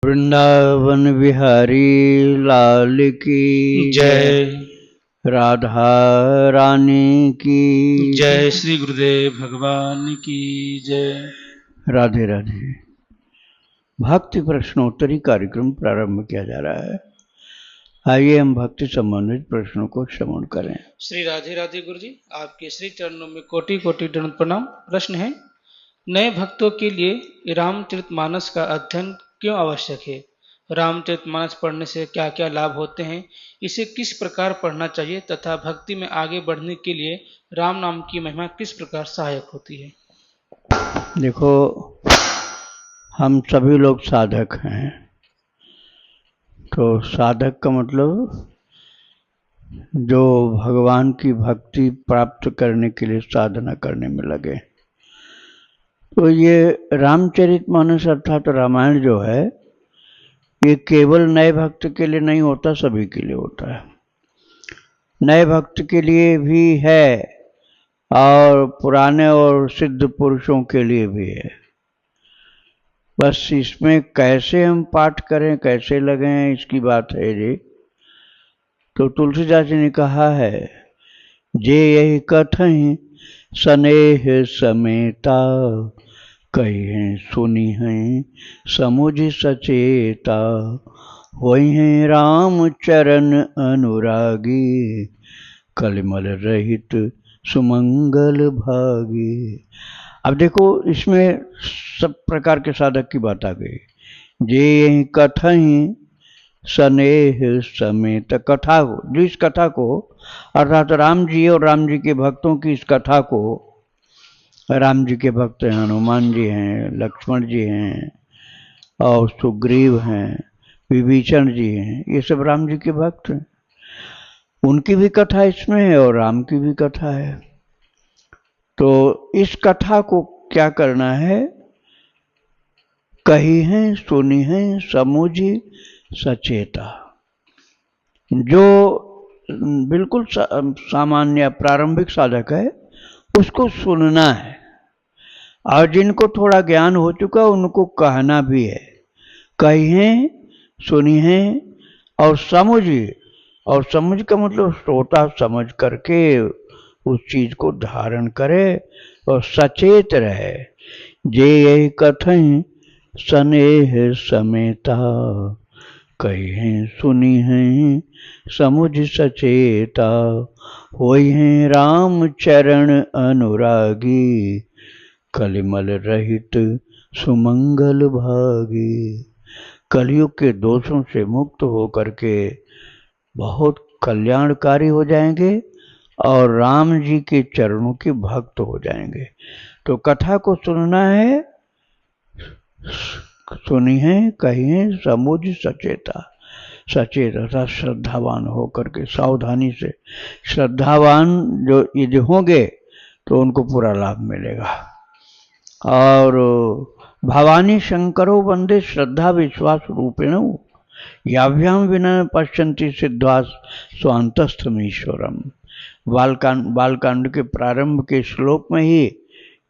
वृंदावन बिहारी लाल की जय। राधा रानी की जय। श्री गुरुदेव भगवान की जय। राधे राधे। भक्ति प्रश्नोत्तरी कार्यक्रम प्रारंभ किया जा रहा है। आइए हम भक्ति संबंधित प्रश्नों को श्रवण करें। श्री राधे राधे गुरु जी, आपके श्री चरणों में कोटि कोटि दंड प्रणाम। प्रश्न है, नए भक्तों के लिए रामचरितमानस का अध्ययन क्यों आवश्यक है? रामचरितमानस पढ़ने से क्या क्या लाभ होते हैं? इसे किस प्रकार पढ़ना चाहिए तथा भक्ति में आगे बढ़ने के लिए राम नाम की महिमा किस प्रकार सहायक होती है? देखो, हम सभी लोग साधक हैं, तो साधक का मतलब जो भगवान की भक्ति प्राप्त करने के लिए साधना करने में लगे। तो ये रामचरितमानस अर्थात रामायण जो है, ये केवल नए भक्त के लिए नहीं होता, सभी के लिए होता है। नए भक्त के लिए भी है और पुराने और सिद्ध पुरुषों के लिए भी है। बस इसमें कैसे हम पाठ करें, कैसे लगें, इसकी बात है जी। तो तुलसीदास जी ने कहा है, जे यही कथहि स्नेह समेता, कही सुनी हैं समुझ सचेता, होई हैं राम चरण अनुरागी, कलिमल रहित सुमंगल भागी। अब देखो, इसमें सब प्रकार के साधक की बात आ गई। जे यही कथहि स्नेह समेत, कथा को, जिस कथा को अर्थात राम जी और राम जी के भक्तों की इस कथा को, राम जी के भक्त हैं, हनुमान जी हैं, लक्ष्मण जी हैं और सुग्रीव हैं, विभीषण जी हैं, ये सब राम जी के भक्त हैं। उनकी भी कथा इसमें है और राम की भी कथा है। तो इस कथा को क्या करना है? कही है, सुनी है, समुझी सचेता। जो बिल्कुल सामान्य प्रारंभिक साधक है, उसको सुनना है, और जिनको थोड़ा ज्ञान हो चुका उनको कहना भी है। कही है, सुनी है और समझी। और समझ का मतलब श्रोता समझ करके उस चीज को धारण करे और सचेत रहे। जे यही कथन स्नेह समेता, कही हैं सुनी हैं समुझ सचेता, होई हैं राम चरण अनुरागी, कलिमल रहित सुमंगल भागी। कलयुग के दोषों से मुक्त होकर के बहुत कल्याणकारी हो जाएंगे और राम जी के चरणों के भक्त हो जाएंगे। तो कथा को सुनना है, सुनी है, कही है, समुझ सचेता। सचेत अर्थात श्रद्धावान होकर के, सावधानी से श्रद्धावान जो यदि होंगे तो उनको पूरा लाभ मिलेगा। और भवानी शंकरो वंदे श्रद्धा विश्वास रूपेण, याभ्याम विना पश्यन्ति सिद्धा स्वांतस्थमीश्वरम। बालकांड के प्रारंभ के श्लोक में ही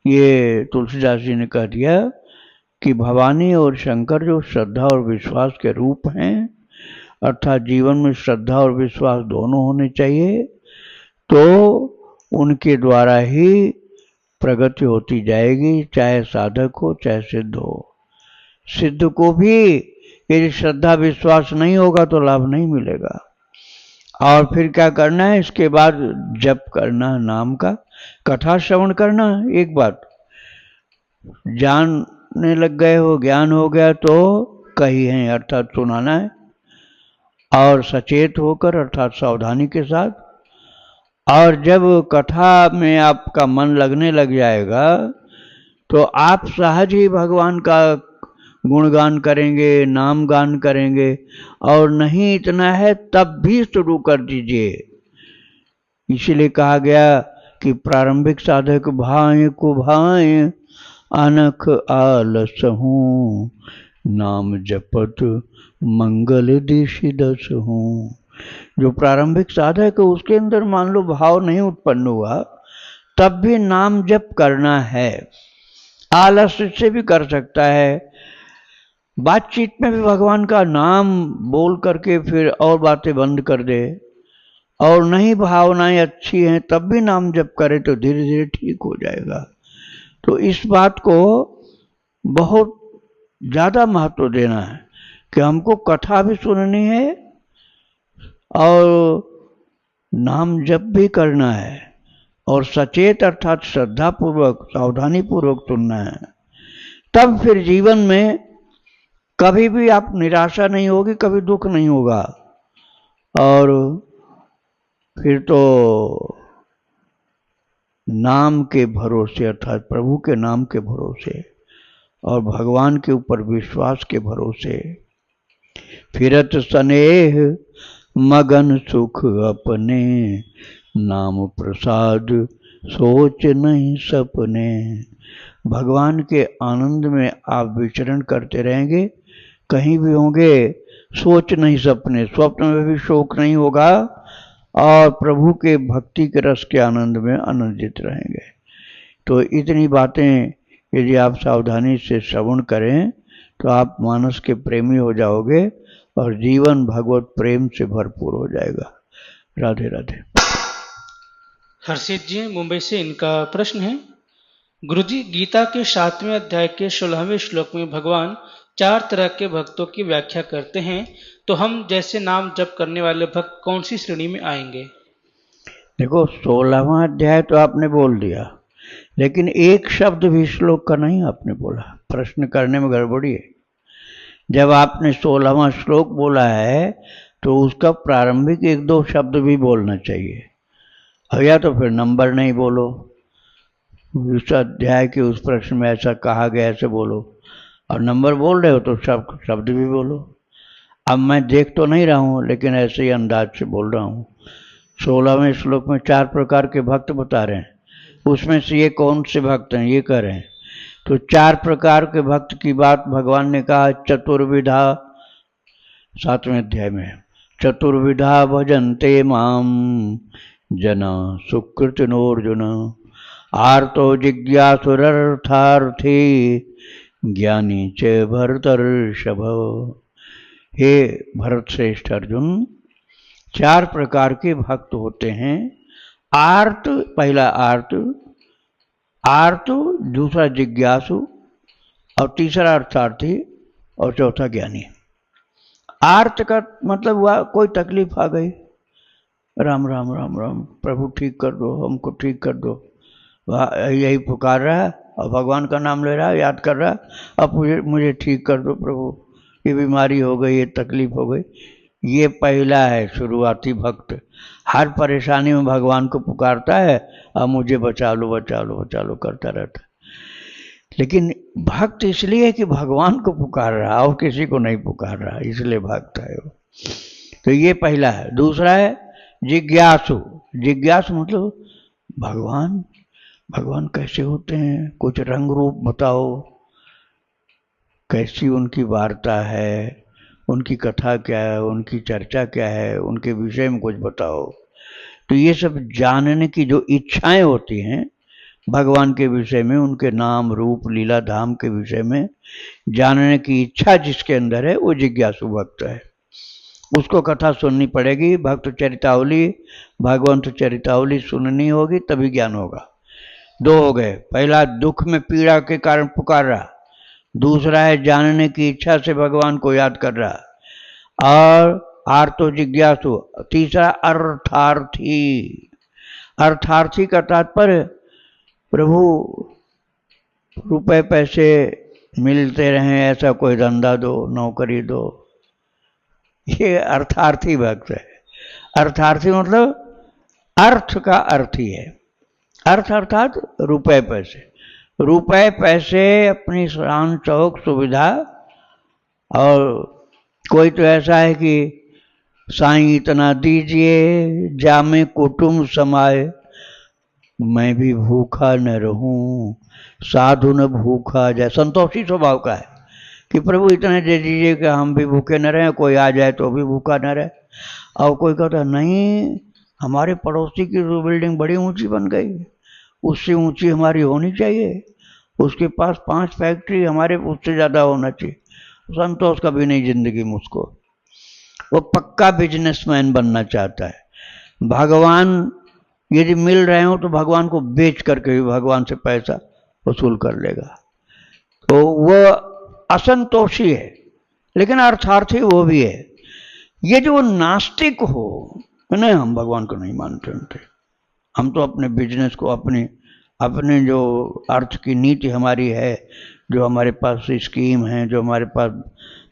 ये तुलसीदास जी ने कह दिया कि भवानी और शंकर जो श्रद्धा और विश्वास के रूप हैं, अर्थात जीवन में श्रद्धा और विश्वास दोनों होने चाहिए, तो उनके द्वारा ही प्रगति होती जाएगी, चाहे साधक हो चाहे सिद्ध हो। सिद्ध को भी यदि श्रद्धा विश्वास नहीं होगा तो लाभ नहीं मिलेगा। और फिर क्या करना है? इसके बाद जप करना, नाम का कथा श्रवण करना। एक बात, जानने लग गए हो, ज्ञान हो गया तो कही है अर्थात सुनाना है, और सचेत होकर अर्थात सावधानी के साथ। और जब कथा में आपका मन लगने लग जाएगा तो आप सहज ही भगवान का गुणगान करेंगे, नाम गान करेंगे। और नहीं इतना है तब भी शुरू कर दीजिए। इसीलिए कहा गया कि प्रारंभिक साधक भाएं को भाएं, अनख आलस हूँ, नाम जपत मंगल दिशि दस हूँ। जो प्रारंभिक साधक है उसके अंदर मान लो भाव नहीं उत्पन्न हुआ, तब भी नाम जप करना है। आलस से भी कर सकता है, बातचीत में भी भगवान का नाम बोल करके फिर और बातें बंद कर दे, और नहीं भावनाएं अच्छी हैं तब भी नाम जप करे तो धीरे धीरे ठीक हो जाएगा। तो इस बात को बहुत ज़्यादा महत्व देना है कि हमको कथा भी सुननी है और नाम जप भी करना है, और सचेत अर्थात श्रद्धा पूर्वक सावधानी पूर्वक सुनना है। तब फिर जीवन में कभी भी आप निराशा नहीं होगी, कभी दुख नहीं होगा, और फिर तो नाम के भरोसे अर्थात प्रभु के नाम के भरोसे और भगवान के ऊपर विश्वास के भरोसे फिरत स्नेह मगन सुख अपने, नाम प्रसाद सोच नहीं सपने। भगवान के आनंद में आप विचरण करते रहेंगे, कहीं भी होंगे, सोच नहीं सपने, स्वप्न में भी शोक नहीं होगा, और प्रभु के भक्ति के रस के आनंद में आनंदित रहेंगे। तो इतनी बातें यदि आप सावधानी से श्रवण करें तो आप मानस के प्रेमी हो जाओगे और जीवन भगवत प्रेम से भरपूर हो जाएगा। राधे राधे। हर्षित जी मुंबई से, इनका प्रश्न है, गुरुजी गीता के 7वें अध्याय के 16वें श्लोक में भगवान 4 तरह के भक्तों की व्याख्या करते हैं, तो हम जैसे नाम जप करने वाले भक्त कौन सी श्रेणी में आएंगे? देखो 16वां अध्याय तो आपने बोल दिया, लेकिन एक शब्द भी श्लोक का नहीं आपने बोला। प्रश्न करने में गड़बड़ी है। जब आपने 16वां श्लोक बोला है तो उसका प्रारंभिक 1-2 शब्द भी बोलना चाहिए, और या तो फिर नंबर नहीं बोलो, उस अध्याय के उस प्रश्न में ऐसा कहा गया ऐसे बोलो, और नंबर बोल रहे हो तो शब्द भी बोलो। अब मैं देख तो नहीं रहा हूँ, लेकिन ऐसे ही अंदाज से बोल रहा हूँ। 16वें श्लोक में 4 प्रकार के भक्त बता रहे हैं, उसमें से ये कौन से भक्त हैं ये कह रहे हैं। तो 4 प्रकार के भक्त की बात भगवान ने कहा चतुर्विधा 7वें अध्याय में, चतुर्विधा भजन्ते माम जना सुकृतिनोर्जुन, आर्तो जिज्ञासुरर्थार्थी ज्ञानी च भरतर्षभ। हे भरत श्रेष्ठ अर्जुन, 4 प्रकार के भक्त होते हैं। आर्त, पहला आर्त, दूसरा जिज्ञासु, और तीसरा अर्थार्थी, और चौथा ज्ञानी। आर्त का मतलब हुआ कोई तकलीफ आ गई, राम राम राम राम प्रभु ठीक कर दो, हमको ठीक कर दो, यही पुकार रहा है और भगवान का नाम ले रहा है, याद कर रहा है, अब मुझे ठीक कर दो प्रभु, ये बीमारी हो गई, ये तकलीफ हो गई। ये पहला है शुरुआती भक्त, हर परेशानी में भगवान को पुकारता है, अब मुझे बचा लो बचा लो बचा लो करता रहता है। लेकिन भक्त इसलिए कि भगवान को पुकार रहा और किसी को नहीं पुकार रहा, इसलिए भक्त है वो। तो ये पहला है। दूसरा है जिज्ञासु। जिज्ञासु मतलब भगवान कैसे होते हैं, कुछ रंग रूप बताओ, कैसी उनकी वार्ता है, उनकी कथा क्या है, उनकी चर्चा क्या है, उनके विषय में कुछ बताओ। तो ये सब जानने की जो इच्छाएं होती हैं भगवान के विषय में, उनके नाम रूप लीला धाम के विषय में जानने की इच्छा जिसके अंदर है वो जिज्ञासु भक्त है। उसको कथा सुननी पड़ेगी, भक्त चरितावली, भगवंत चरितावली सुननी होगी, तभी ज्ञान होगा। 2 हो गए, पहला दुख में पीड़ा के कारण पुकार रहा, दूसरा है जानने की इच्छा से भगवान को याद कर रहा, और आर्तो जिज्ञासु, तीसरा अर्थार्थी। अर्थार्थी का तात्पर्य प्रभु रुपए पैसे मिलते रहें, ऐसा कोई धंधा दो, नौकरी दो, ये अर्थार्थी भक्त है। अर्थार्थी मतलब अर्थ का अर्थी है। अर्थ अर्थात रुपए पैसे, रुपए पैसे अपनी शान शौक सुविधा। और कोई तो ऐसा है कि साईं इतना दीजिए जामे कुटुंब समाए, मैं भी भूखा न रहूं साधु न भूखा जाए। संतोषी स्वभाव का है कि प्रभु इतने दे दीजिए कि हम भी भूखे न रहें, कोई आ जाए तो भी भूखा न रहे। और कोई कहता नहीं, हमारे पड़ोसी की जो बिल्डिंग बड़ी ऊंची बन गई, उससे ऊंची हमारी होनी चाहिए, उसके पास 5 फैक्ट्री, हमारे उससे ज़्यादा होना चाहिए। संतोष कभी नहीं जिंदगी में उसको। वो पक्का बिजनेसमैन बनना चाहता है। भगवान यदि मिल रहे हो तो भगवान को बेच करके भी भगवान से पैसा वसूल कर लेगा। तो वो असंतोषी है, लेकिन अर्थार्थी वो भी है। ये जो नास्तिक हो, नहीं हम भगवान को नहीं मानते होते, हम तो अपने बिजनेस को, अपने जो अर्थ की नीति हमारी है, जो हमारे पास स्कीम है, जो हमारे पास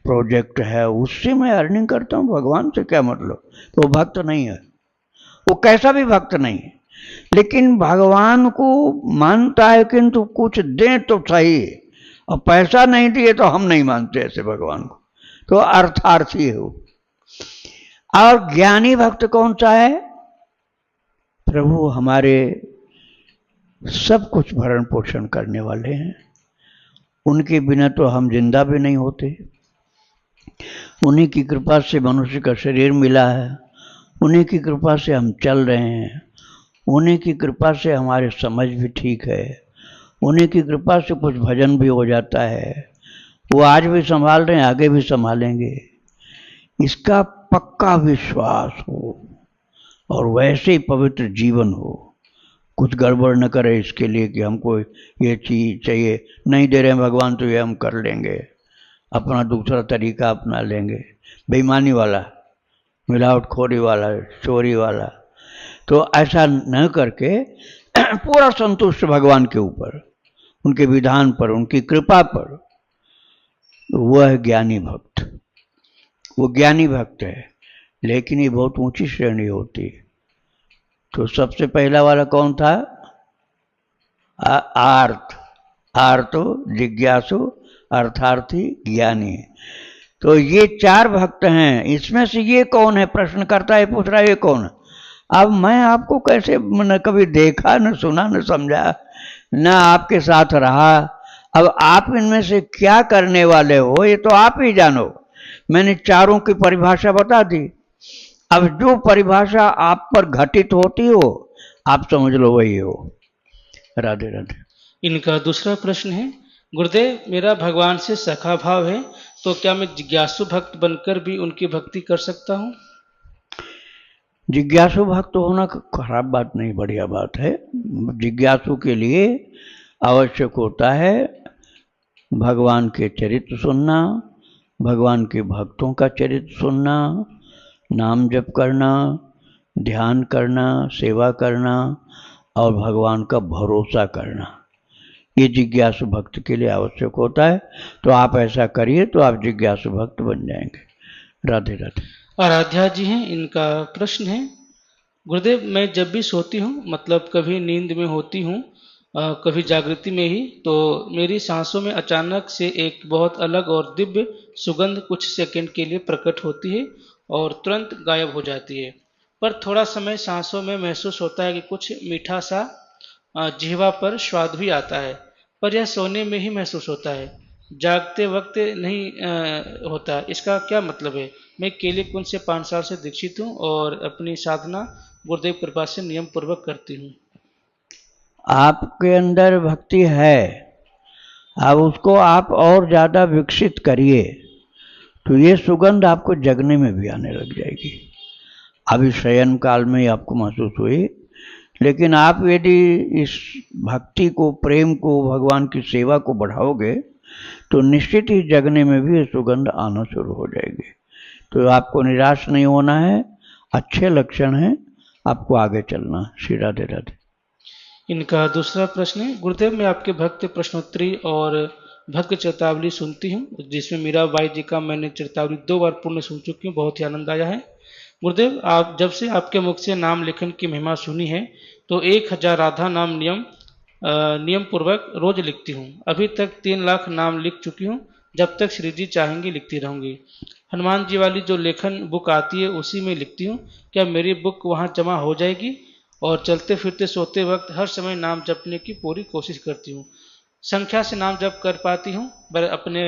प्रोजेक्ट है, उससे मैं अर्निंग करता हूँ, भगवान से क्या मतलब। तो वो भक्त नहीं है, वो कैसा भी भक्त नहीं है, लेकिन भगवान को मानता है, किंतु कुछ दें तो सही, और पैसा नहीं दिए तो हम नहीं मानते ऐसे भगवान को। तो अर्थार्थी है वो। और ज्ञानी भक्त कौन सा है? प्रभु हमारे सब कुछ भरण पोषण करने वाले हैं, उनके बिना तो हम जिंदा भी नहीं होते। उन्हीं की कृपा से मनुष्य का शरीर मिला है, उन्हीं की कृपा से हम चल रहे हैं, उन्हीं की कृपा से हमारे समझ भी ठीक है, उन्हीं की कृपा से कुछ भजन भी हो जाता है। वो आज भी संभाल रहे हैं, आगे भी संभालेंगे, इसका पक्का विश्वास हो और वैसे ही पवित्र जीवन हो। कुछ गड़बड़ न करे इसके लिए कि हमको ये चीज चाहिए, नहीं दे रहे हैं भगवान तो ये हम कर लेंगे, अपना दूसरा तरीका अपना लेंगे, बेईमानी वाला, मिलावटखोरी वाला, चोरी वाला। तो ऐसा न करके पूरा संतुष्ट भगवान के ऊपर, उनके विधान पर, उनकी कृपा पर, वह है ज्ञानी भक्त। वो ज्ञानी भक्त है, लेकिन ये बहुत ऊंची श्रेणी होती है। तो सबसे पहला वाला कौन था? आर्तो, जिज्ञासु, अर्थार्थी, ज्ञानी। तो ये चार भक्त हैं। इसमें से ये कौन है? प्रश्न करता है, पूछ रहा है ये कौन है। अब मैं आपको कैसे, न कभी देखा, न सुना, न समझा, न आपके साथ रहा। अब आप इनमें से क्या करने वाले हो ये तो आप ही जानो। मैंने चारों की परिभाषा बता दी। अब जो परिभाषा आप पर घटित होती हो, आप समझ लो वही हो। राधे राधे। इनका दूसरा प्रश्न है, गुरुदेव मेरा भगवान से सखा भाव है, तो क्या मैं जिज्ञासु भक्त बनकर भी उनकी भक्ति कर सकता हूँ? जिज्ञासु भक्त होना खराब बात नहीं, बढ़िया बात है। जिज्ञासु के लिए आवश्यक होता है भगवान के चरित्र सुनना, भगवान के भक्तों का चरित्र सुनना, नाम जप करना, ध्यान करना, सेवा करना और भगवान का भरोसा करना। ये जिज्ञासु भक्त के लिए आवश्यक होता है। तो आप ऐसा करिए तो आप जिज्ञासु भक्त बन जाएंगे। राधे राधे। आराध्या जी हैं, इनका प्रश्न है, गुरुदेव मैं जब भी सोती हूँ, मतलब कभी नींद में होती हूँ, कभी जागृति में ही, तो मेरी सांसों में अचानक से एक बहुत अलग और दिव्य सुगंध कुछ सेकंड के लिए प्रकट होती है और तुरंत गायब हो जाती है। पर थोड़ा समय सांसों में महसूस होता है कि कुछ मीठा सा जिह्वा पर स्वाद भी आता है, पर यह सोने में ही महसूस होता है, जागते वक्त नहीं होता। इसका क्या मतलब है? मैं केले कुंज से 5 साल से दीक्षित हूँ और अपनी साधना गुरुदेव कृपा से नियम पूर्वक करती हूँ। आपके अंदर भक्ति है, अब उसको आप और ज़्यादा विकसित करिए तो ये सुगंध आपको जगने में भी आने लग जाएगी। अभी शयन काल में ही आपको महसूस हुई, लेकिन आप यदि इस भक्ति को, प्रेम को, भगवान की सेवा को बढ़ाओगे तो निश्चित ही जगने में भी ये सुगंध आना शुरू हो जाएगी। तो आपको निराश नहीं होना है, अच्छे लक्षण हैं, आपको आगे चलना। श्री राधे राधे। इनका दूसरा प्रश्न है, गुरुदेव मैं आपके भक्त प्रश्नोत्तरी और भक्त चरितावली सुनती हूँ, जिसमें मीराबाई जी का मैंने चरितावली 2 बार पूर्ण सुन चुकी हूँ, बहुत ही आनंद आया है। गुरुदेव आप जब से आपके मुख से नाम लेखन की महिमा सुनी है, तो 1000 राधा नाम नियम पूर्वक रोज लिखती हूँ। अभी तक 3 लाख नाम लिख चुकी हूँ, जब तक श्री जी चाहेंगी लिखती रहूँगी। हनुमान जी वाली जो लेखन बुक आती है उसी में लिखती हूँ, क्या मेरी बुक वहाँ जमा हो जाएगी? और चलते फिरते सोते वक्त हर समय नाम जपने की पूरी कोशिश करती हूँ। संख्या से नाम जप कर पाती हूँ, पर अपने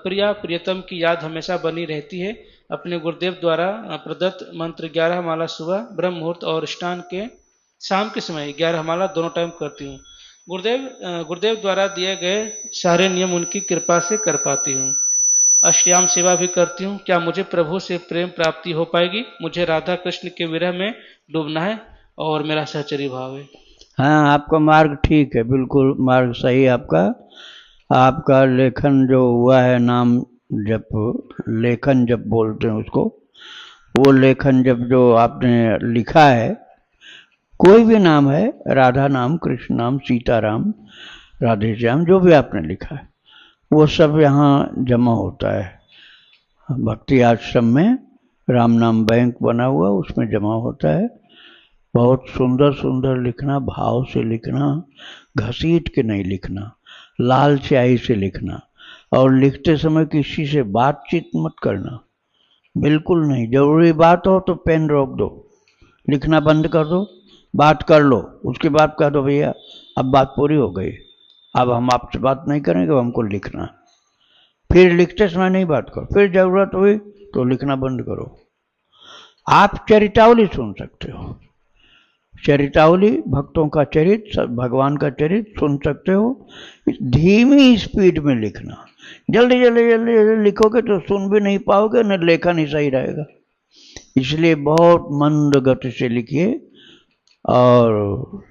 प्रिया प्रियतम की याद हमेशा बनी रहती है। अपने गुरुदेव द्वारा प्रदत्त मंत्र 11 माला सुबह ब्रह्म मुहूर्त और स्नान के शाम के समय 11 माला दोनों टाइम करती हूँ। गुरुदेव द्वारा दिए गए सारे नियम उनकी कृपा से कर पाती हूँ। अष्टयाम सेवा भी करती हूँ, क्या मुझे प्रभु से प्रेम प्राप्ति हो पाएगी? मुझे राधा कृष्ण के विरह में डूबना है और मेरा सहचरी भाव है। हाँ, आपका मार्ग ठीक है, बिल्कुल मार्ग सही है आपका। आपका लेखन जो हुआ है, नाम जप, लेखन जप बोलते हैं उसको, वो लेखन जप जो आपने लिखा है, कोई भी नाम है, राधा नाम, कृष्ण नाम, सीताराम, राधे श्याम, जो भी आपने लिखा है, वो सब यहाँ जमा होता है। भक्ति आश्रम में राम नाम बैंक बना हुआ, उसमें जमा होता है। बहुत सुंदर सुंदर लिखना, भाव से लिखना, घसीट के नहीं लिखना, लाल स्याही से लिखना, और लिखते समय किसी से बातचीत मत करना, बिल्कुल नहीं। जरूरी बात हो तो पेन रोक दो, लिखना बंद कर दो, बात कर लो, उसके बाद कह दो भैया अब बात पूरी हो गई, अब हम आपसे बात नहीं करेंगे, अब हमको लिखना। फिर लिखते समय नहीं बात करो, फिर जरूरत हुई तो लिखना बंद करो। आप चरितावली सुन सकते हो, चरितावली, भक्तों का चरित्र, भगवान का चरित्र सुन सकते हो। धीमी स्पीड में लिखना, जल्दी जल्दी जल्दी जल्दी लिखोगे तो सुन भी नहीं पाओगे, न लेखन ही सही रहेगा। इसलिए बहुत मंद गति से लिखिए, और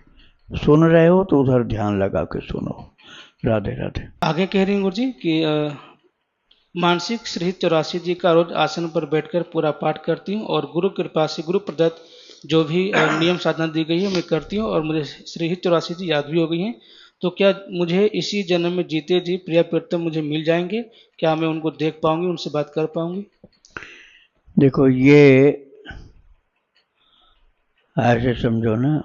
सुन रहे हो तो उधर ध्यान लगा के सुनो। राधे राधे। आगे कह रही हैं गुरु जी कि मानसिक श्री 84 जी का रोज आसन पर बैठकर पूरा पाठ करती हूँ और गुरु कृपा से गुरु प्रदत्त जो भी नियम साधना दी गई है मैं करती हूँ और मुझे श्री 84 जी याद भी हो गई हैं। तो क्या मुझे इसी जन्म में जीते जी प्रिया प्रीतम मुझे मिल जाएंगे? क्या मैं उनको देख पाऊंगी, उनसे बात कर पाऊंगी? देखो, ये ऐसे समझो ना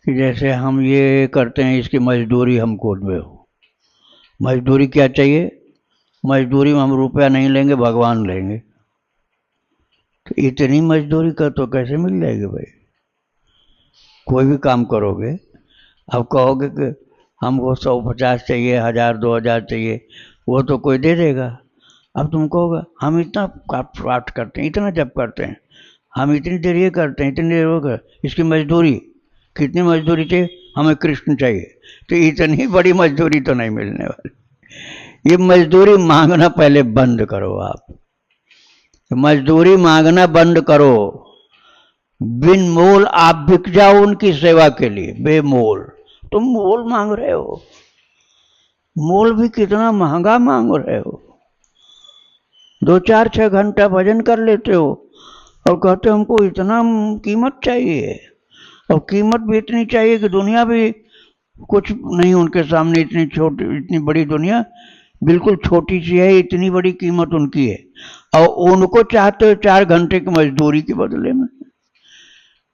कि जैसे हम ये करते हैं, इसकी मजदूरी हमको दो। मजदूरी क्या चाहिए? मजदूरी में हम रुपया नहीं लेंगे, भगवान लेंगे। तो इतनी मजदूरी का तो कैसे मिल जाएगी भाई? कोई भी काम करोगे, अब कहोगे कि हमको 150 चाहिए, 1000 2000 चाहिए, वो तो कोई दे देगा। अब तुम कहोगे हम इतना पाठ करते हैं, इतना जप करते हैं, हम इतनी देर ये करते हैं, इतनी देर वो कर, इसकी मजदूरी कितनी मजदूरी चाहिए? हमें कृष्ण चाहिए। तो इतनी बड़ी मजदूरी तो नहीं मिलने वाली। ये मजदूरी मांगना पहले बंद करो। आप मजदूरी मांगना बंद करो। बिन मोल आप बिक जाओ उनकी सेवा के लिए, बेमोल। तुम मोल मांग रहे हो, मोल भी कितना महंगा मांग रहे हो। 2-4-6 घंटा भजन कर लेते हो और कहते हो हमको इतना कीमत चाहिए, और कीमत भी इतनी चाहिए कि दुनिया भी कुछ नहीं उनके सामने। इतनी छोटी, इतनी बड़ी दुनिया बिल्कुल छोटी सी है, इतनी बड़ी कीमत उनकी है, और उनको चाहते हो 4 घंटे की मजदूरी के बदले में।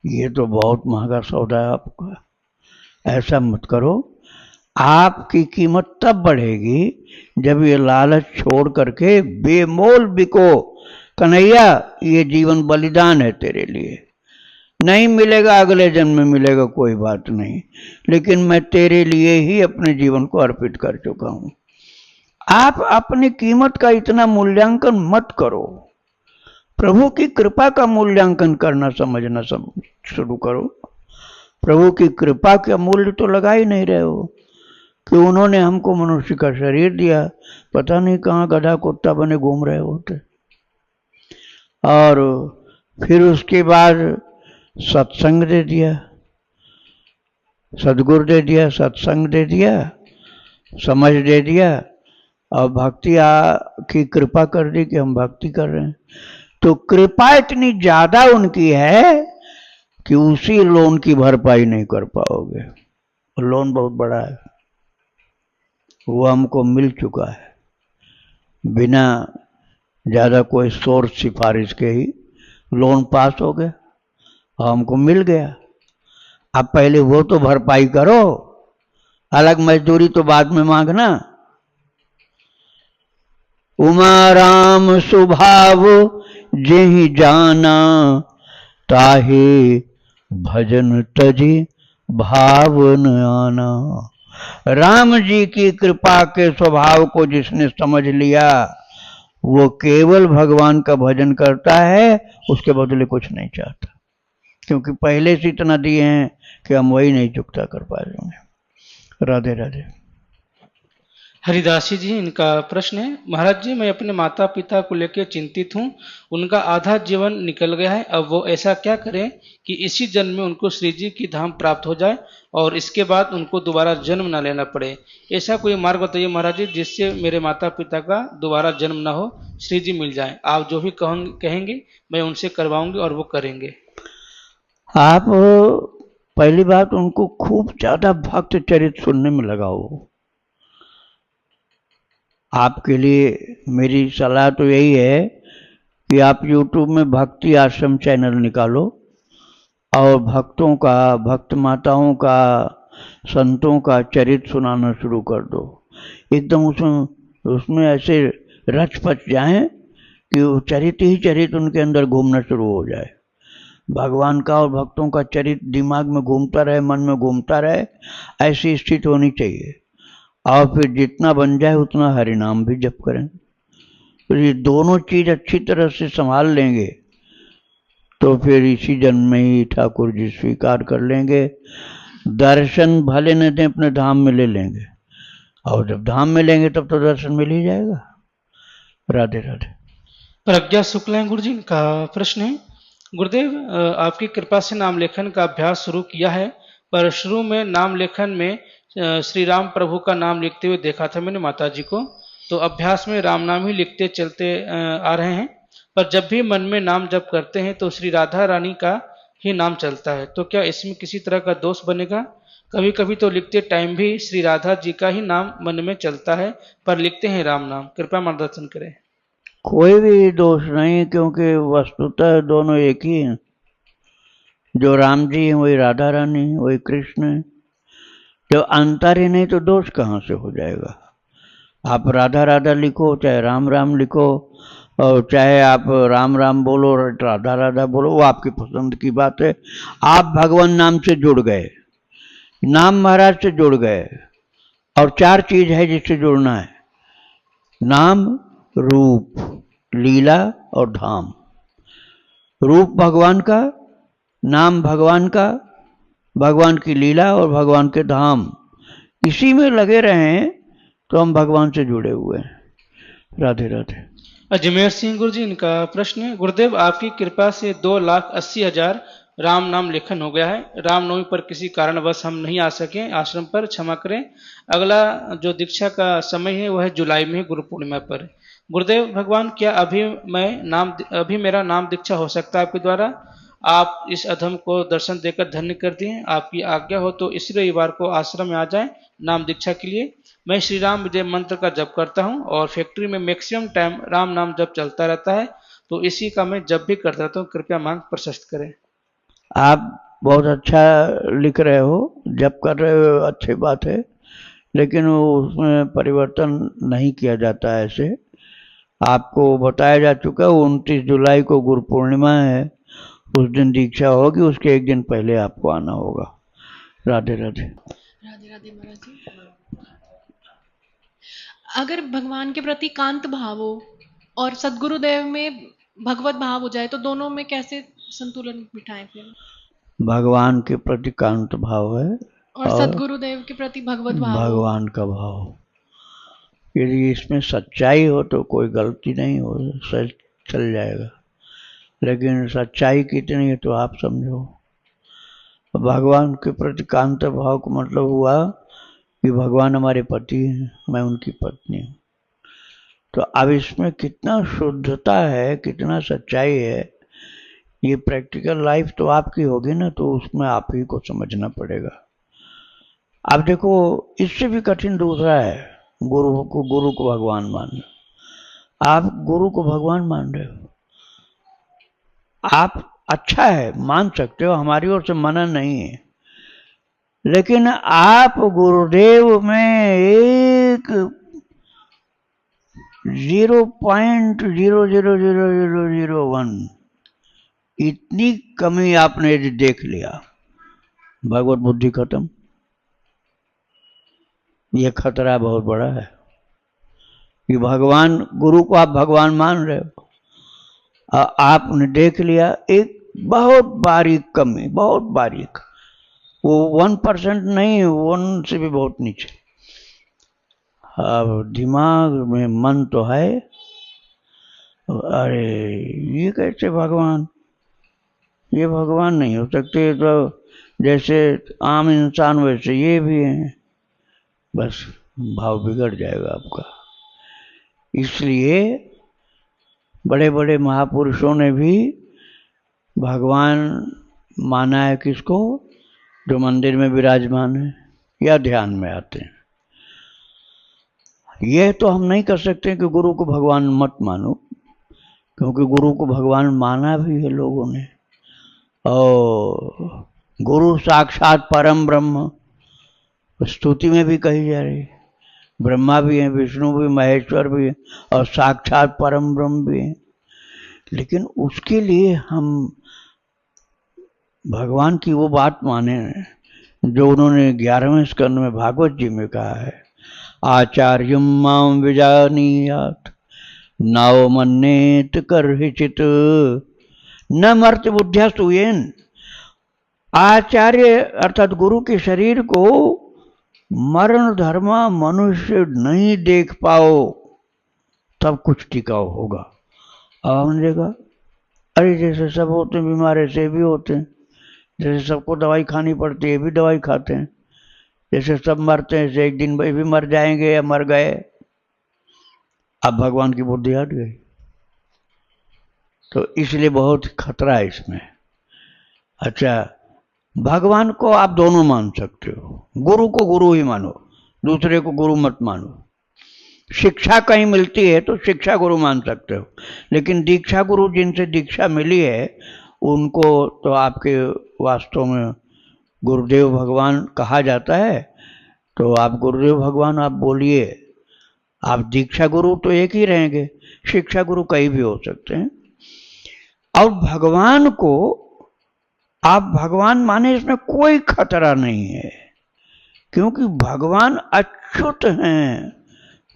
ये तो बहुत महंगा सौदा है आपका। ऐसा मत करो। आपकी कीमत तब बढ़ेगी जब ये लालच छोड़ करके बेमोल बिको। कन्हैया, ये जीवन बलिदान है तेरे लिए, नहीं मिलेगा अगले जन्म में मिलेगा, कोई बात नहीं, लेकिन मैं तेरे लिए ही अपने जीवन को अर्पित कर चुका हूं। आप अपनी कीमत का इतना मूल्यांकन मत करो। प्रभु की कृपा का मूल्यांकन करना समझना शुरू करो। प्रभु की कृपा का मूल्य तो लगा ही नहीं रहे हो कि उन्होंने हमको मनुष्य का शरीर दिया, पता नहीं कहाँ गधा कुत्ता बने घूम रहे होते, और फिर उसके बाद सत्संग दे दिया, सदगुरु दे दिया, सत्संग दे दिया, समझ दे दिया, और भक्ति की कृपा कर दी कि हम भक्ति कर रहे हैं। तो कृपा इतनी ज्यादा उनकी है कि उसी लोन की भरपाई नहीं कर पाओगे। लोन बहुत बड़ा है, वो हमको मिल चुका है बिना ज्यादा कोई सोर्स सिफारिश के ही लोन पास हो गया और हमको मिल गया। अब पहले वो तो भरपाई करो, अलग मजदूरी तो बाद में मांगना। उमा राम सुभाव जेहि जाना, ताहे भजन तजी भाव न आना। राम जी की कृपा के स्वभाव को जिसने समझ लिया, वो केवल भगवान का भजन करता है, उसके बदले कुछ नहीं चाहता, क्योंकि पहले से इतना दिए हैं कि हम वही नहीं चुकता कर पा रहे हैं। राधे राधे। हरिदासी जी, इनका प्रश्न है, महाराज जी मैं अपने माता पिता को लेकर चिंतित हूँ। उनका आधा जीवन निकल गया है। अब वो ऐसा क्या करें कि इसी जन्म में उनको श्री जी की धाम प्राप्त हो जाए और इसके बाद उनको दोबारा जन्म न लेना पड़े। ऐसा कोई मार्ग बताइए महाराज जी जिससे मेरे माता पिता का दोबारा जन्म न हो, श्री जी मिल जाए। आप जो भी कहेंगे मैं उनसे करवाऊंगी और वो करेंगे। आप पहली बात उनको खूब ज्यादा भक्त चरित सुनने में लगाओ। आपके लिए मेरी सलाह तो यही है कि आप YouTube में भक्ति आश्रम चैनल निकालो और भक्तों का, भक्त माताओं का, संतों का चरित सुनाना शुरू कर दो। एकदम उसमें ऐसे रच पच जाएं कि वो चरित ही चरित उनके अंदर घूमना शुरू हो जाए। भगवान का और भक्तों का चरित दिमाग में घूमता रहे, मन में घूमता रहे, ऐसी स्थिति होनी चाहिए। और फिर जितना बन जाए उतना हरि नाम भी जप करें। तो ये दोनों चीज अच्छी तरह से संभाल लेंगे तो फिर इसी जन्म में ही ठाकुर जी स्वीकार कर लेंगे। दर्शन भले न दें, अपने धाम में ले लेंगे, और जब धाम में लेंगे तब तो दर्शन मिल ही जाएगा। राधे राधे। प्रज्ञा शुक्ला गुरु जी का प्रश्न है, गुरुदेव आपकी कृपा से नाम लेखन का अभ्यास शुरू किया है, पर शुरू में नाम लेखन में श्री राम प्रभु का नाम लिखते हुए देखा था मैंने माता जी को। तो अभ्यास में राम नाम ही लिखते चलते आ रहे हैं, पर जब भी मन में नाम जप करते हैं तो श्री राधा रानी का ही नाम चलता है। तो क्या इसमें किसी तरह का दोष बनेगा? कभी कभी तो लिखते टाइम भी श्री राधा जी का ही नाम मन में चलता है, पर लिखते हैं राम नाम। कृपया मार्गदर्शन करें। कोई भी दोष नहीं, क्योंकि वस्तुतः दोनों एक ही हैं। जो राम जी हैं वही राधा रानी, वही कृष्ण है। जब अंतर ही नहीं तो दोष कहाँ से हो जाएगा? आप राधा राधा लिखो, चाहे राम राम लिखो, और चाहे आप राम राम बोलो, राधा राधा बोलो, वो आपकी पसंद की बात है। आप भगवान नाम से जुड़ गए, नाम महाराज से जुड़ गए। और चार चीज है जिससे जुड़ना है: नाम, रूप, लीला और धाम। रूप भगवान का, नाम भगवान का, भगवान की लीला और भगवान के धाम, इसी में लगे रहें तो हम भगवान से जुड़े हुए हैं। राधे राधे। अजमेर सिंह गुरु जी, इनका प्रश्न है, गुरुदेव आपकी कृपा से 2,80,000 राम नाम लेखन हो गया है। रामनवमी पर किसी कारणवश हम नहीं आ सके आश्रम पर, क्षमा करें। अगला जो दीक्षा का समय है वह है जुलाई में, गुरु पूर्णिमा पर। गुरुदेव भगवान, क्या अभी मेरा नाम दीक्षा हो सकता है आपके द्वारा? आप इस अधम को दर्शन देकर धन्य कर दिए। आपकी आज्ञा हो तो इस रविवार को आश्रम में आ जाए नाम दीक्षा के लिए। मैं श्री राम विजय मंत्र का जप करता हूँ और फैक्ट्री में मैक्सिमम टाइम राम नाम जप चलता रहता है, तो इसी का मैं जब भी करता रहता हूँ। कृपया मार्ग प्रशस्त करें। आप बहुत अच्छा लिख रहे हो, जप कर रहे हो, अच्छी बात है, लेकिन उसमें परिवर्तन नहीं किया जाता है। ऐसे आपको बताया जा चुका है, 29 जुलाई को गुरु पूर्णिमा है, उस दिन दीक्षा होगी, उसके एक दिन पहले आपको आना होगा। राधे राधे। राधे राधे महाराज जी। अगर भगवान के प्रति कांत भाव हो और सदगुरुदेव में भगवत भाव हो जाए तो दोनों में कैसे संतुलन बिठाएं फिर? भगवान के प्रति कांत भाव है और सदगुरुदेव के प्रति भगवत भाव हो। भगवान का भाव, यदि इसमें सच्चाई हो तो कोई गलती नहीं हो, सच चल जाएगा। लेकिन सच्चाई कितनी है तो आप समझो। भगवान के प्रति कांत भाव का मतलब हुआ कि भगवान हमारे पति हैं, मैं उनकी पत्नी हूँ। तो अब इसमें कितना शुद्धता है, कितना सच्चाई है, ये प्रैक्टिकल लाइफ तो आपकी होगी ना, तो उसमें आप ही को समझना पड़ेगा। अब देखो, इससे भी कठिन दूसरा है, गुरु को भगवान मानना। आप गुरु को भगवान मान रहे हो, आप अच्छा है, मान सकते हो, हमारी ओर से मना नहीं है, लेकिन आप गुरुदेव में एक 0.00001 इतनी कमी आपने यदि देख लिया, भगवत बुद्धि खत्म। ये खतरा बहुत बड़ा है कि भगवान, गुरु को आप भगवान मान रहे हो, आपने देख लिया एक बहुत बारीक कमी, बहुत बारीक, वो 1% नहीं, 1 से भी बहुत नीचे। अब दिमाग में मन तो है, अरे ये कैसे भगवान, ये भगवान नहीं हो सकते, तो जैसे आम इंसान वैसे ये भी हैं, बस भाव बिगड़ जाएगा आपका। इसलिए बड़े बड़े महापुरुषों ने भी भगवान माना है किसको, जो मंदिर में विराजमान है या ध्यान में आते हैं। यह तो हम नहीं कर सकते कि गुरु को भगवान मत मानो, क्योंकि गुरु को भगवान माना भी है लोगों ने। और गुरु साक्षात परम ब्रह्म स्तुति में भी कही जा रही है, ब्रह्मा भी है, विष्णु भी, महेश्वर भी है, और साक्षात परम ब्रह्म भी है। लेकिन उसके लिए हम भगवान की वो बात माने जो उन्होंने 11वें स्कंद में भागवत जी में कहा है, आचार्यम माम विजानीयात नाव मन्नेत कर्हिचित न मर्त्य बुद्धिया सुयेन। आचार्य अर्थात गुरु के शरीर को मरण धर्मा मनुष्य नहीं देख पाओ तब कुछ टिकाऊ होगा। अब हमने देखा, अरे जैसे सब होते हैं बीमार ऐसे भी होते हैं, जैसे सबको दवाई खानी पड़ती है ये भी दवाई खाते हैं, जैसे सब मरते हैं ऐसे एक दिन भी मर जाएंगे या मर गए। अब भगवान की बुद्धि हट गई, तो इसलिए बहुत खतरा है इसमें। अच्छा, भगवान को आप दोनों मान सकते हो, गुरु को गुरु ही मानो, दूसरे को गुरु मत मानो। शिक्षा कहीं मिलती है तो शिक्षा गुरु मान सकते हो, लेकिन दीक्षा गुरु जिनसे दीक्षा मिली है उनको तो आपके वास्तव में गुरुदेव भगवान कहा जाता है। तो आप गुरुदेव भगवान आप बोलिए, आप दीक्षा गुरु तो एक ही रहेंगे, शिक्षा गुरु कई भी हो सकते हैं। और भगवान को आप भगवान माने, इसमें कोई खतरा नहीं है, क्योंकि भगवान अच्युत हैं,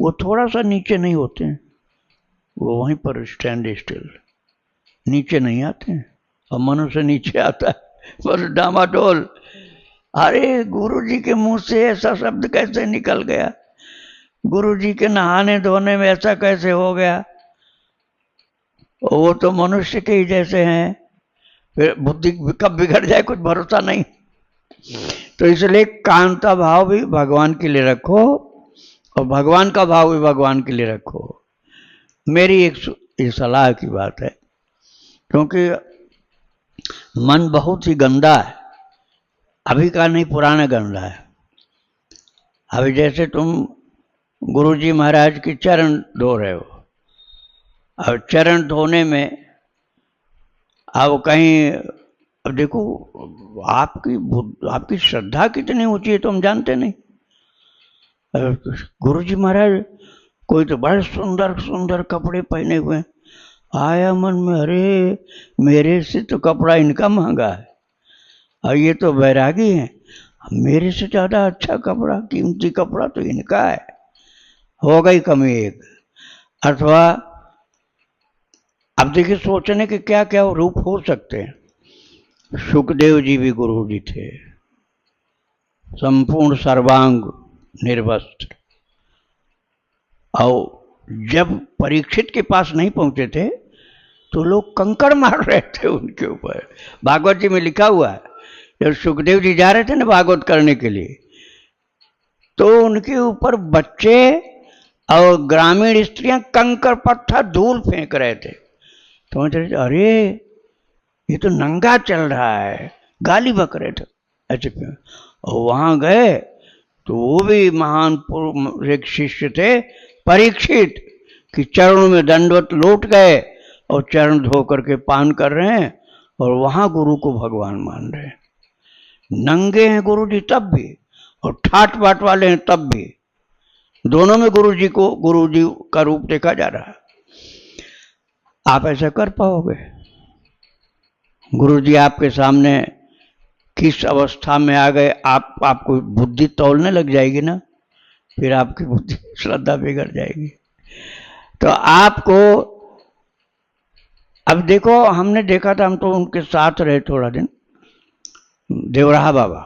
वो थोड़ा सा नीचे नहीं होते हैं, वो वहीं पर स्टैंड स्टिल, नीचे नहीं आते हैं। और मनुष्य नीचे आता है बस डामाडोल। अरे गुरुजी के मुंह से ऐसा शब्द कैसे निकल गया, गुरुजी के नहाने धोने में ऐसा कैसे हो गया, वो तो मनुष्य के ही जैसे हैं, फिर बुद्धि कब बिगड़ जाए कुछ भरोसा नहीं। तो इसलिए कांता भाव भी भगवान के लिए रखो और भगवान का भाव भी भगवान के लिए रखो। मेरी एक सलाह की बात है, क्योंकि मन बहुत ही गंदा है, अभी का नहीं पुराना गंदा है। अभी जैसे तुम गुरुजी महाराज के चरण धो रहे हो, अब चरण धोने में अब कहीं, अब देखो आपकी श्रद्धा कितनी ऊंची है तो हम जानते नहीं। गुरुजी महाराज कोई तो बड़े सुंदर सुंदर कपड़े पहने हुए हैं, आया मन में, अरे मेरे से तो कपड़ा इनका महंगा है, और ये तो बैरागी हैं, मेरे से ज़्यादा अच्छा कपड़ा कीमती कपड़ा तो इनका है। हो गई कमी एक। अथवा अब देखिए सोचने के क्या क्या रूप हो सकते हैं। सुखदेव जी भी गुरु जी थे, संपूर्ण सर्वांग निर्वस्त्र, और जब परीक्षित के पास नहीं पहुंचे थे तो लोग कंकड़ मार रहे थे उनके ऊपर। भागवत जी में लिखा हुआ है, जब सुखदेव जी जा रहे थे ना भागवत करने के लिए, तो उनके ऊपर बच्चे और ग्रामीण स्त्रियां कंकड़ पत्थर धूल फेंक रहे थे। तो अरे ये तो नंगा चल रहा है, गाली बक रहे थे ऐसे। और वहां गए तो वो भी महान एक शिष्य थे परीक्षित, कि चरणों में दंडवत लौट गए और चरण धो करके पान कर रहे हैं, और वहां गुरु को भगवान मान रहे हैं। नंगे हैं गुरु जी तब भी, और ठाट बाट वाले हैं तब भी, दोनों में गुरु जी का रूप देखा जा रहा है। आप ऐसा कर पाओगे? गुरु जी आपके सामने किस अवस्था में आ गए, आपको बुद्धि तौलने लग जाएगी ना, फिर आपकी बुद्धि श्रद्धा बिगड़ जाएगी। तो आपको अब देखो, हमने देखा था, हम तो उनके साथ रहे थोड़ा दिन, देवराहा बाबा।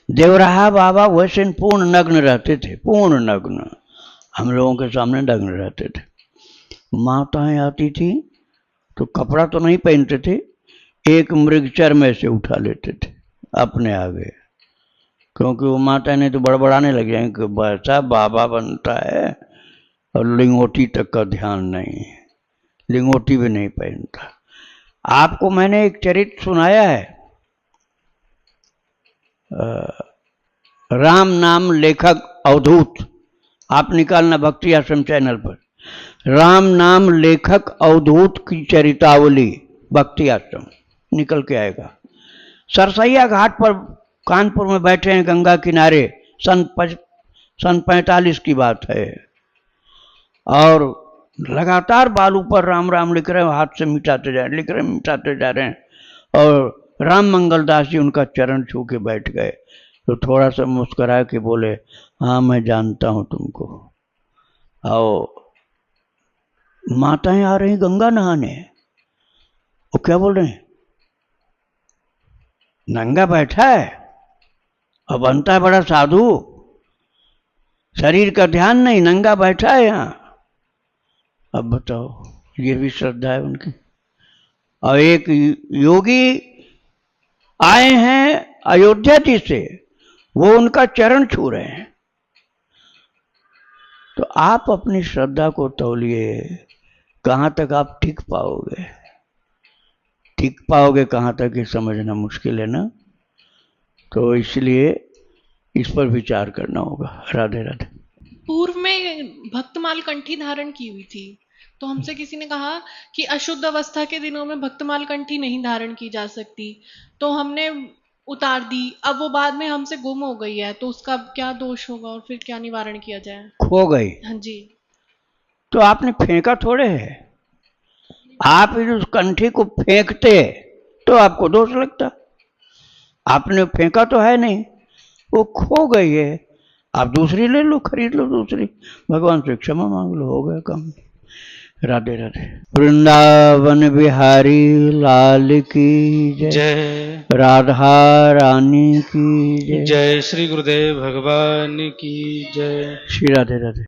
देवराहा बाबा वैसे पूर्ण नग्न रहते थे, पूर्ण नग्न, हम लोगों के सामने नग्न रहते थे। माताएं आती थी तो कपड़ा तो नहीं पहनते थे, एक मृगचर में से उठा लेते थे अपने आगे, क्योंकि वो माता ने तो बड़बड़ाने लग जाएंगे कि बच्चा बाबा बनता है और लिंगोटी तक का ध्यान नहीं, लिंगोटी भी नहीं पहनता। आपको मैंने एक चरित्र सुनाया है, राम नाम लेखक अवधूत, आप निकालना भक्ति आश्रम चैनल पर, राम नाम लेखक अवधूत की चरितावली भक्ति आश्रम निकल के आएगा। सरसैया घाट पर कानपुर में बैठे हैं गंगा किनारे, सन 45 की बात है, और लगातार बालू पर राम राम लिख रहे हैं, हाथ से मिटाते जा रहे, लिख रहे मिटाते जा रहे हैं, और राम मंगलदास जी उनका चरण छू के बैठ गए। तो थोड़ा सा मुस्कुरा के बोले, हाँ मैं जानता हूं तुमको। आओ, माताएं आ रही गंगा नहाने, वो क्या बोल रहे हैं, नंगा बैठा है और बनता है बड़ा साधु, शरीर का ध्यान नहीं, नंगा बैठा है यहां। अब बताओ, ये भी श्रद्धा है उनकी। और एक योगी आए हैं अयोध्या जी से, वो उनका चरण छू रहे हैं। तो आप अपनी श्रद्धा को तौलिए, कहां तक आप टिक पाओगे, टिक पाओगे कहां तक ये समझना मुश्किल है ना। तो इसलिए इस पर विचार करना होगा। राधे राधे। पूर्व में भक्तमाल कंठी धारण की हुई थी, तो हमसे किसी ने कहा कि अशुद्ध अवस्था के दिनों में भक्तमाल कंठी नहीं धारण की जा सकती, तो हमने उतार दी। अब वो बाद में हमसे गुम हो गई है, तो उसका क्या दोष होगा और फिर क्या निवारण किया जाए? खो गई? हाँ जी। तो आपने फेंका थोड़े है, आप उस कंठी को फेंकते तो आपको दोष लगता, आपने फेंका तो है नहीं, वो खो गई है, आप दूसरी ले लो, खरीद लो दूसरी, भगवान से क्षमा मांग लो, हो गया काम। राधे राधे। वृंदावन बिहारी लाल की जय, जय राधा रानी की जय, जय श्री गुरुदेव भगवान की जय। श्री राधे राधे।